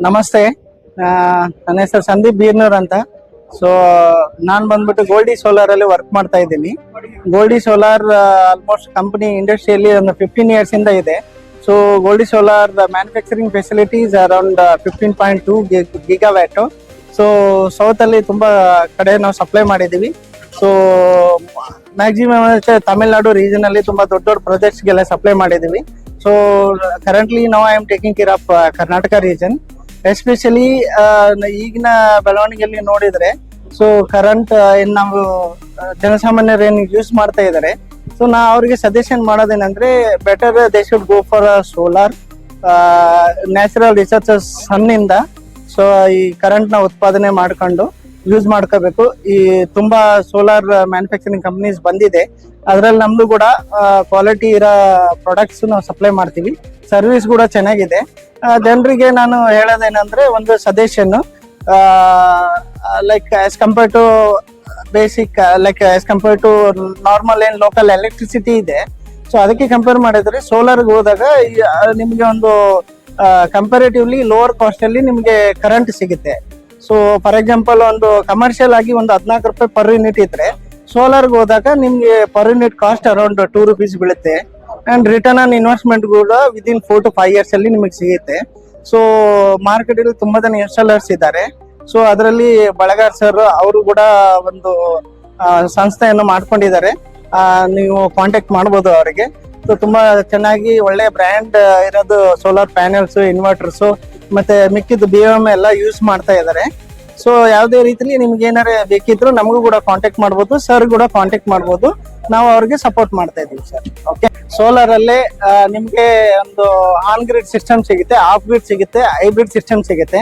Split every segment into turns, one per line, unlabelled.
ನಮಸ್ತೆ. ನನ್ನ ಹೆಸರು ಸಂದೀಪ್ ಬೀರ್ನೂರ್ ಅಂತ. ಸೊ ನಾನು ಬಂದ್ಬಿಟ್ಟು ಗೋಲ್ಡಿ ಸೋಲಾರ್ ಅಲ್ಲಿ ವರ್ಕ್ ಮಾಡ್ತಾ ಇದ್ದೀನಿ. ಗೋಲ್ಡಿ ಸೋಲಾರ್ ಆಲ್ಮೋಸ್ಟ್ ಕಂಪನಿ ಇಂಡಸ್ಟ್ರಿಯಲ್ಲಿ ಒಂದು 15 years ಇಂದ ಇದೆ. So Goldie solar manufacturing facilities around 15.2 gigawatt. So south ಅಲ್ಲಿ ತುಂಬಾ ಕಡೆ ನಾವು ಸಪ್ಲೈ ಮಾಡಿದೀವಿ. ಸೊ ಮ್ಯಾಕ್ಸಿಮಮ್ ತಮಿಳ್ನಾಡು ರೀಜನ್ ಅಲ್ಲಿ ತುಂಬಾ ದೊಡ್ಡ ದೊಡ್ಡ ಪ್ರಾಜೆಕ್ಟ್ಸ್ ಗೆಲ್ಲ ಸಪ್ಲೈ ಮಾಡಿದೀವಿ. ಸೊ ಕರೆಂಟ್ಲಿ ನಾವು I am taking care of Karnataka region. Especially ಈಗಿನ ಬೆಳವಣಿಗೆಯಲ್ಲಿ ನೋಡಿದ್ರೆ ಸೊ ಕರೆಂಟ್ ಏನ್ ನಾವು ಜನಸಾಮಾನ್ಯರು ಏನ್ ಯೂಸ್ ಮಾಡ್ತಾ ಇದಾರೆ, ಸೊ ನಾ ಅವ್ರಿಗೆ ಸಜೆಷನ್ ಮಾಡೋದೇನಂದ್ರೆ better they should go for solar natural resources ಸನ್ನಿಂದ. ಸೊ ಈ ಕರೆಂಟ್ ನ ಉತ್ಪಾದನೆ ಮಾಡ್ಕೊಂಡು ಯೂಸ್ ಮಾಡ್ಕೋಬೇಕು. ಈ ತುಂಬಾ ಸೋಲಾರ್ ಮ್ಯಾನುಫ್ಯಾಕ್ಚರಿಂಗ್ ಕಂಪನೀಸ್ ಬಂದಿದೆ, ಅದ್ರಲ್ಲಿ ನಮ್ದು ಕೂಡ ಕ್ವಾಲಿಟಿ ಇರೋ ಪ್ರಾಡಕ್ಟ್ಸ್ ನಾವು ಸಪ್ಲೈ ಮಾಡ್ತೀವಿ. ಸರ್ವಿಸ್ ಕೂಡ ಚೆನ್ನಾಗಿದೆ. ಜನರಿಗೆ ನಾನು ಹೇಳೋದೇನಂದ್ರೆ ಒಂದು suggestion, like as compare to basic, like as compare to normal ಏನ್ ಲೋಕಲ್ ಎಲೆಕ್ಟ್ರಿಸಿಟಿ ಇದೆ, ಸೊ ಅದಕ್ಕೆ ಕಂಪೇರ್ ಮಾಡಿದ್ರೆ ಸೋಲಾರ್ಗೆ ಹೋದಾಗ ನಿಮ್ಗೆ ಒಂದು ಕಂಪೇರೇಟಿವ್ಲಿ ಲೋವರ್ ಕಾಸ್ಟ್ ಅಲ್ಲಿ ನಿಮ್ಗೆ ಕರೆಂಟ್ ಸಿಗುತ್ತೆ. ಸೊ ಫಾರ್ ಎಕ್ಸಾಂಪಲ್ ಒಂದು ಕಮರ್ಷಿಯಲ್ ಆಗಿ ಒಂದು 14 ರೂಪಾಯಿ ಪರ್ ಯೂನಿಟ್ ಇದ್ರೆ, ಸೋಲಾರ್ಗೆ ಹೋದಾಗ ನಿಮ್ಗೆ per unit cost around 2 rupees ಬೀಳುತ್ತೆ. ಅಂಡ್ ರಿಟರ್ನ್ ಆನ್ ಇನ್ವೆಸ್ಟ್ಮೆಂಟ್ ಕೂಡ ವಿದಿನ್ 4 to 5 years ಅಲ್ಲಿ ನಿಮಗೆ ಸಿಗುತ್ತೆ. ಸೊ ಮಾರ್ಕೆಟ್ ಅಲ್ಲಿ ತುಂಬಾ ಜನ ಇನ್ಸ್ಟಾಲರ್ಸ್ ಇದ್ದಾರೆ. ಸೊ ಅದರಲ್ಲಿ ಬಳಗಾರ್ ಸರ್ ಅವರು ಕೂಡ ಒಂದು ಸಂಸ್ಥೆಯನ್ನು ಮಾಡ್ಕೊಂಡಿದ್ದಾರೆ. ನೀವು ಕಾಂಟ್ಯಾಕ್ಟ್ ಮಾಡ್ಬೋದು ಅವರಿಗೆ. ಸೊ ತುಂಬಾ ಚೆನ್ನಾಗಿ ಒಳ್ಳೆ ಬ್ರ್ಯಾಂಡ್ ಇರೋದು ಸೋಲಾರ್ ಪ್ಯಾನೆಲ್ಸ್, ಇನ್ವರ್ಟರ್ಸ್ ಮತ್ತೆ ಮಿಕ್ಕಿದ್ದು BOM ಎಲ್ಲ ಯೂಸ್ ಮಾಡ್ತಾ ಇದ್ದಾರೆ. ಸೊ ಯಾವುದೇ ರೀತಿಲಿ ನಿಮ್ಗೆ ಏನಾರ ಬೇಕಿದ್ರು ನಮಗೂ ಕೂಡ ಕಾಂಟ್ಯಾಕ್ಟ್ ಮಾಡ್ಬೋದು, ಸರ್ ಕೂಡ ಕಾಂಟ್ಯಾಕ್ಟ್ ಮಾಡ್ಬೋದು. ನಾವು ಅವ್ರಿಗೆ ಸಪೋರ್ಟ್ ಮಾಡ್ತಾ ಇದೀವಿ ಸರ್. ಓಕೆ, ಸೋಲಾರ್ ಅಲ್ಲೇ ನಿಮ್ಗೆ ಒಂದು ಆನ್ ಗ್ರಿಡ್ ಸಿಸ್ಟಮ್ ಸಿಗುತ್ತೆ, ಆಫ್ ಗ್ರಿಡ್ ಸಿಗುತ್ತೆ, ಹೈಬ್ರಿಡ್ ಸಿಸ್ಟಮ್ ಸಿಗುತ್ತೆ.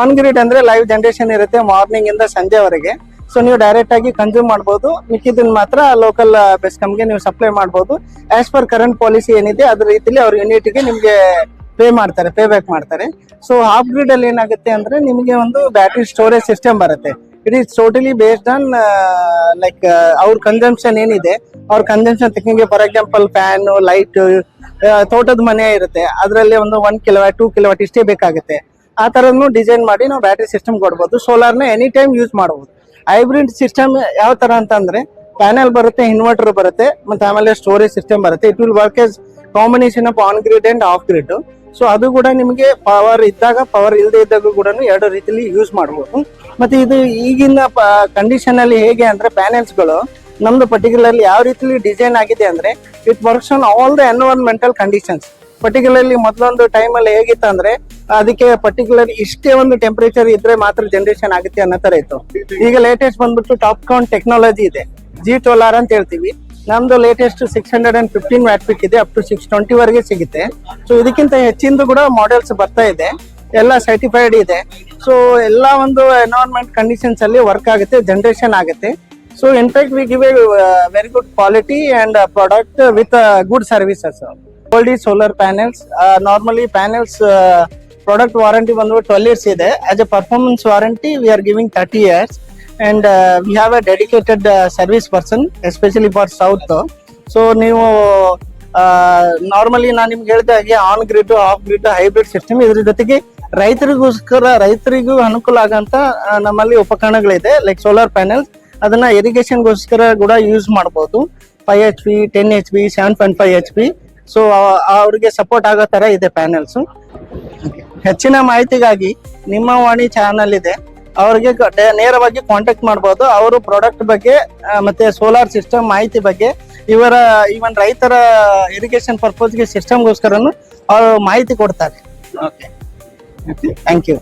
ಆನ್ ಗ್ರಿಡ್ ಅಂದ್ರೆ ಲೈವ್ ಜನರೇಷನ್ ಇರುತ್ತೆ ಮಾರ್ನಿಂಗ್ ಇಂದ ಸಂಜೆವರೆಗೆ. ಸೊ ನೀವು ಡೈರೆಕ್ಟ್ ಆಗಿ ಕನ್ಸ್ಯೂಮ್ ಮಾಡ್ಬೋದು, ಮಿಕ್ಕಿದನ್ನ ಮಾತ್ರ ಲೋಕಲ್ ಬೆಸ್ಕಾಮ್ಗೆ ನೀವು ಸಪ್ಲೈ ಮಾಡ್ಬೋದು. ಆಸ್ ಪರ್ ಕರೆಂಟ್ ಪಾಲಿಸಿ ಏನಿದೆ ಅದ್ರ ರೀತಿಲಿ ಅವ್ರ ಯೂನಿಟ್ಗೆ ನಿಮ್ಗೆ ಪೇ ಬ್ಯಾಕ್ ಮಾಡ್ತಾರೆ. ಸೊ ಹಾಫ್ ಗ್ರಿಡ್ ಅಲ್ಲಿ ಏನಾಗುತ್ತೆ ಅಂದ್ರೆ ನಿಮಗೆ ಒಂದು ಬ್ಯಾಟರಿ ಸ್ಟೋರೇಜ್ ಸಿಸ್ಟಮ್ ಬರುತ್ತೆ. It is totally based on like ಅವ್ರ ಕನ್ಸಂಪ್ಷನ್ ಏನಿದೆ, ಅವ್ರ ಕನ್ಸಂಪ್ಷನ್ ತೆಕ್ನಿಗೆ. ಫಾರ್ ಎಕ್ಸಾಂಪಲ್ ಫ್ಯಾನ್, ಲೈಟ್, ತೋಟದ ಮನೆ ಇರುತ್ತೆ, ಅದರಲ್ಲಿ ಒಂದು 1 kilowatt 2 kilowatt ಇಷ್ಟೇ ಬೇಕಾಗುತ್ತೆ. ಆ ತರನು ಡಿಸೈನ್ ಮಾಡಿ ನಾವು ಬ್ಯಾಟರಿ ಸಿಸ್ಟಮ್ ಕೊಡ್ಬೋದು. ಸೋಲಾರ್ನ ಎನಿ ಟೈಮ್ ಯೂಸ್ ಮಾಡಬಹುದು. ಹೈಬ್ರಿಡ್ ಸಿಸ್ಟಮ್ ಯಾವ ತರ ಅಂತಂದ್ರೆ ಪ್ಯಾನೆಲ್ ಬರುತ್ತೆ, ಇನ್ವರ್ಟರ್ ಬರುತ್ತೆ, ಮತ್ತೆ ಆಮೇಲೆ ಸ್ಟೋರೇಜ್ ಸಿಸ್ಟಮ್ ಬರುತ್ತೆ. It will work as combination of on grid and off grid. So ಅದು ಕೂಡ ನಿಮಗೆ ಪವರ್ ಇದ್ದಾಗ, ಪವರ್ ಇಲ್ಲದೆ ಇದ್ದಾಗ ಕೂಡ 2 ರೀತಿಲಿ ಯೂಸ್ ಮಾಡಬಹುದು. ಮತ್ತೆ ಇದು ಈಗಿನ ಕಂಡೀಷನ್ ಅಲ್ಲಿ ಹೇಗೆ ಅಂದ್ರೆ ಪ್ಯಾನೆಲ್ಸ್ ಗಳು ನಮ್ದು ಪರ್ಟಿಕ್ಯುಲರ್ಲಿ ಯಾವ ರೀತಿಲಿ ಡಿಸೈನ್ ಆಗಿದೆ ಅಂದ್ರೆ it works on all the environmental conditions. Particularly ಮೊದಲೊಂದು ಟೈಮ್ ಅಲ್ಲಿ ಹೇಗಿತ್ತು ಅಂದ್ರೆ ಅದಕ್ಕೆ ಪರ್ಟಿಕ್ಯುಲರ್ ಇಷ್ಟೇ ಒಂದು ಟೆಂಪರೇಚರ್ ಇದ್ರೆ ಮಾತ್ರ ಜನರೇಷನ್ ಆಗುತ್ತೆ ಅನ್ನೋ ತರ ಇತ್ತು. ಈಗ ಲೇಟೆಸ್ಟ್ ಬಂದ್ಬಿಟ್ಟು ಟಾಪ್ ಕೌಂಟ್ ಟೆಕ್ನಾಲಜಿ ಇದೆ, G-Solar ಅಂತ ಹೇಳ್ತೀವಿ. ನಮ್ದು ಲೇಟೆಸ್ಟ್ 615 ವ್ಯಾಟ್ ಪೀಕ್ ಇದೆ, ಅಪ್ ಟು 620 ವರೆಗೆ ಸಿಗುತ್ತೆ. ಸೊ ಇದಕ್ಕಿಂತ ಹೆಚ್ಚಿಂದು ಕೂಡ ಮಾಡೆಲ್ಸ್ ಬರ್ತಾ ಇದೆ, ಎಲ್ಲ ಸರ್ಟಿಫೈಡ್ ಇದೆ. ಸೊ ಎಲ್ಲ ಒಂದು ಎನ್ವೈರನ್ಮೆಂಟ್ ಕಂಡೀಷನ್ಸ್ ಅಲ್ಲಿ ವರ್ಕ್ ಆಗುತ್ತೆ, ಜನರೇಷನ್ ಆಗುತ್ತೆ. So in fact we give A very good quality and product with good services. Goldie solar panels, normally panels product warranty ಬಂದು 12 years ಇದೆ. As A performance warranty we are giving 30 years. And we have a dedicated service person especially for south. So ನೀವು normally ನಾನು ನಿಮ್ಗೆ ಹೇಳಿದ ಹಾಗೆ on grid, of grid, hybrid system, ಇದ್ರ ಜೊತೆಗೆ ರೈತರಿಗೂ ಅನುಕೂಲ ಆಗಂತ ನಮ್ಮಲ್ಲಿ ಉಪಕರಣಗಳಿದೆ. ಲೈಕ್ ಸೋಲಾರ್ ಪ್ಯಾನೆಲ್ಸ್, ಅದನ್ನ ಇರಿಗೇಷನ್ಗೋಸ್ಕರ ಕೂಡ ಯೂಸ್ ಮಾಡಬಹುದು. 5 HP, 10 HP, 7.5 HP. ಸೊ ಅವ್ರಿಗೆ ಸಪೋರ್ಟ್ ಆಗೋ ತರ ಇದೆ ಪ್ಯಾನೆಲ್ಸ್. ಹೆಚ್ಚಿನ ಮಾಹಿತಿಗಾಗಿ ನಿಮ್ಮ ವಾಣಿ ಚಾನಲ್ ಇದೆ, ಅವ್ರಿಗೆ ನೇರವಾಗಿ ಕಾಂಟ್ಯಾಕ್ಟ್ ಮಾಡಬಹುದು. ಅವರು ಪ್ರಾಡಕ್ಟ್ ಬಗ್ಗೆ ಮತ್ತೆ ಸೋಲಾರ್ ಸಿಸ್ಟಮ್ ಮಾಹಿತಿ ಬಗ್ಗೆ, ಇವನ್ ರೈತರ ಇರಿಗೇಷನ್ ಪರ್ಪಸ್ಗೆ ಸಿಸ್ಟಮ್ಗೋಸ್ಕರನು ಅವರು ಮಾಹಿತಿ ಕೊಡ್ತಾರೆ. Okay, thank you.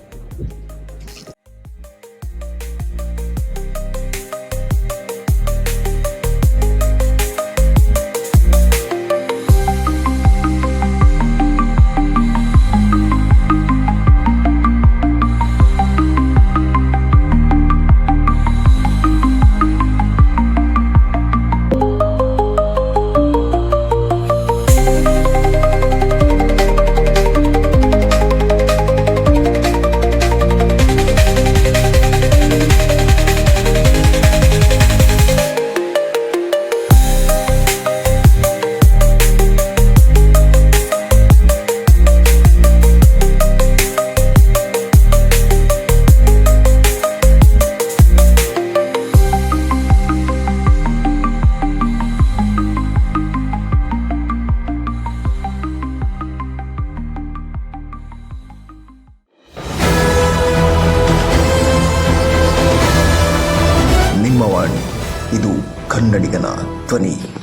ಇದು ಕನ್ನಡಿಗನ ಧ್ವನಿ.